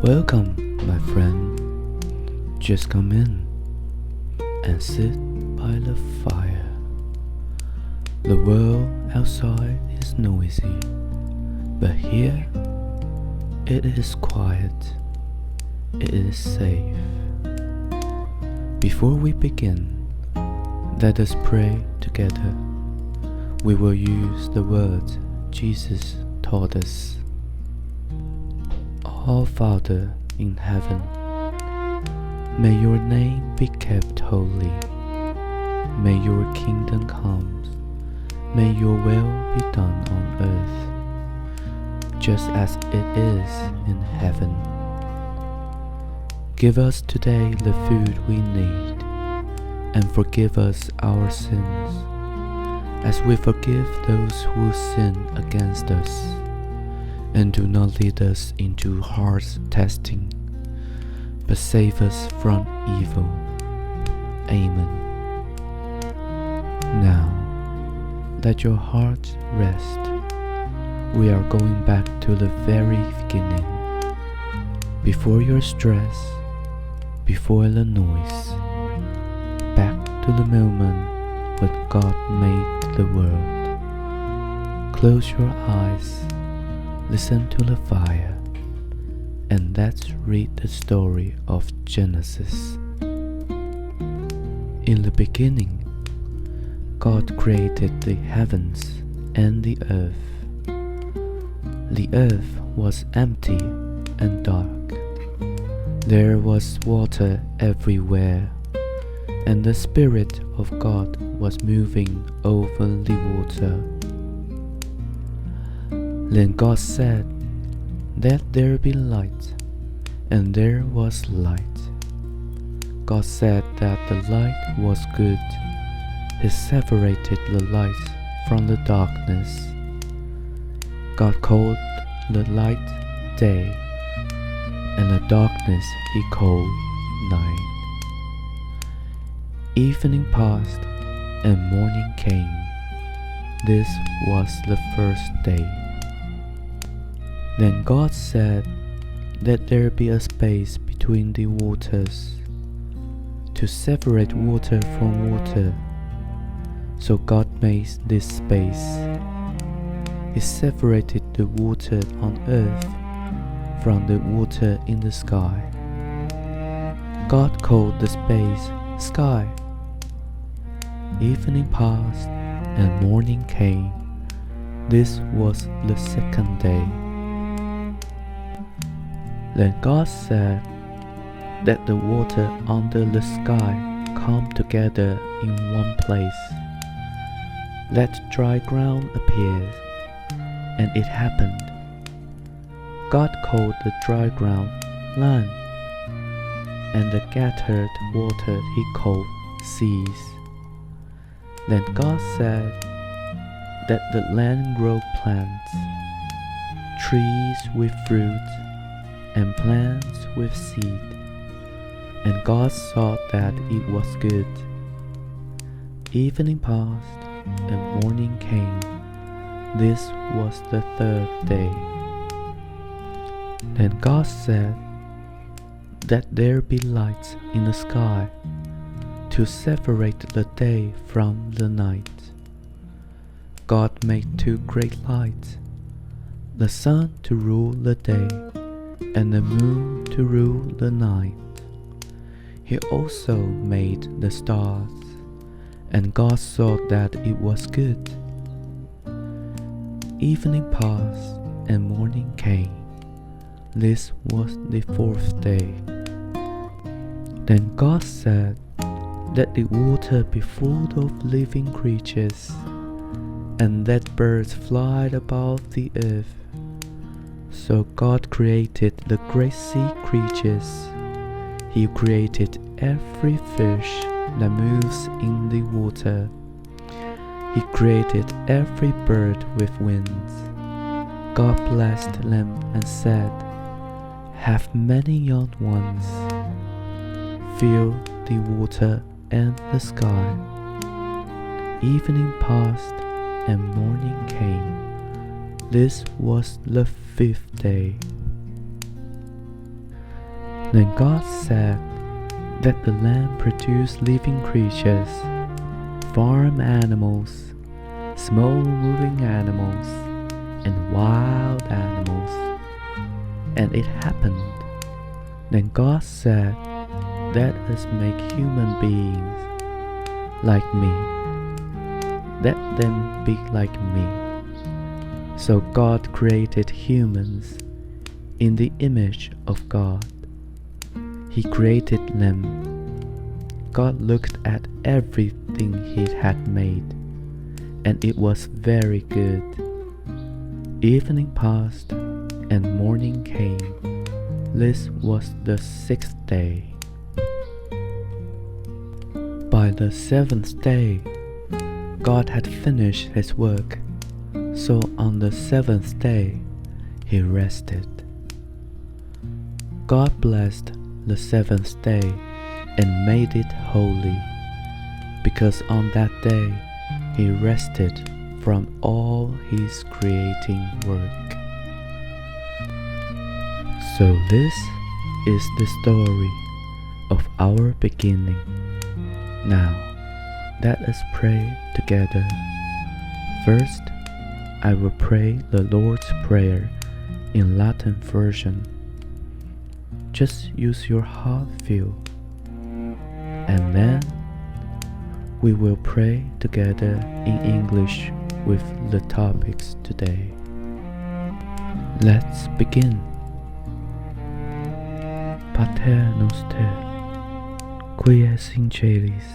Welcome, my friend. Just come in and sit by the fire. The world outside is noisy, but here it is quiet. It is safe. Before we begin, let us pray together. We will use the words Jesus taught us. Our Father in heaven, may your name be kept holy. May your kingdom come. May your will be done on earth, just as it is in heaven. Give us today the food we need, and forgive us our sins, as we forgive those who sin against us. And do not lead us into hard testing, but save us from evil. Amen. Now, let your heart rest. We are going back to the very beginning. Before your stress, before the noise, back to the moment when God made the world. Close your eyes. Listen to the fire, and let's read the story of Genesis. In the beginning, God created the heavens and the earth. The earth was empty and dark. There was water everywhere, and the Spirit of God was moving over the water. Then God said, "Let there be light," and there was light. God said that the light was good. He separated the light from the darkness. God called the light day, and the darkness He called night. Evening passed, and morning came. This was the first day. Then God said, "Let there be a space between the waters, to separate water from water." So God made this space. He separated the water on earth from the water in the sky. God called the space sky. Evening passed, and morning came. This was the second day. Then God said, "Let the water under the sky come together in one place. Let dry ground appear." And it happened. God called the dry ground land, and the scattered water He called seas. Then God said, "Let the land grow plants, trees with fruit, and plants with seed." And God saw that it was good. Evening passed, and morning came. This was the third day. Then God said, "Let there be lights in the sky, to separate the day from the night." God made two great lights, the sun to rule the day, and the moon to rule the night. He also made the stars, and God saw that it was good. Evening passed, and morning came. This was the fourth day. Then God said, "Let the water be full of living creatures, and let birds fly above the earth." So God created the great sea creatures. He created every fish that moves in the water. He created every bird with wings. God blessed them and said, "Have many young ones. Fill the water and the sky." Evening passed, and morning came. This was the fifth day. Then God said that the land produced living creatures, farm animals, small moving animals, and wild animals. And it happened. Then God said, let us make human beings like me. Let them be like me. So God created humans in the image of God. He created them. God looked at everything He had made, and it was very good. Evening passed, and morning came. This was the 6th day. By the 7th day, God had finished His work, so on the 7th day, He rested. God blessed the 7th day and made it holy, because on that day He rested from all His creating work. So this is the story of our beginning. Now, let us pray together. First, I will pray the Lord's Prayer in Latin version. Just use your heart feel. And then we will pray together in English with the topics today. Let's begin. Pater noster, qui es in celis,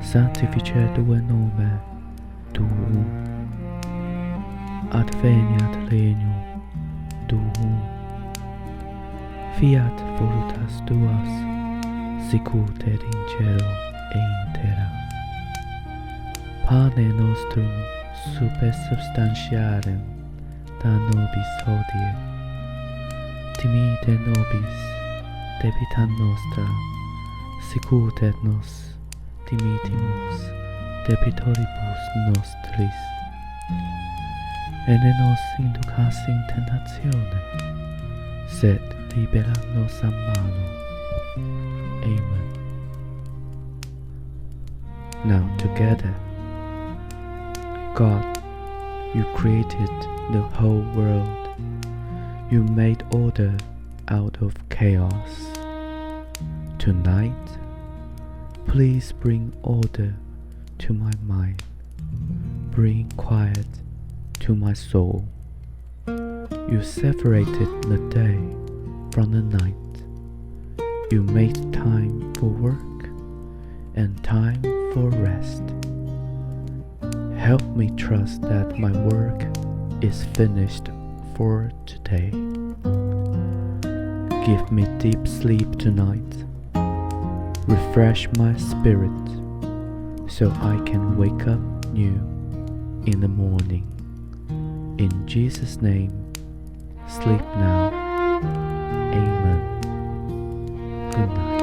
sanctificetur nomen tuum, adveniat regnum tuum, fiat voluntas tuas, sicut et in cielo et in terra. Pane nostrum super substantialem da nobis hodie, dimitte nobis debita nostra, sicut et nos dimittimus debitoribus nostris, et ne nos inducas in tentatione, sed libera nos a malo. Amen. Now together, God, You created the whole world. You made order out of chaos. Tonight, please bring order to my mind. Bring quiet to my soul. You separated the day from the night. You made time for work and time for rest. Help me trust that my work is finished for today. Give me deep sleep tonight. Refresh my spirit so I can wake up new in the morning. In Jesus' name, sleep now. Amen. Good night.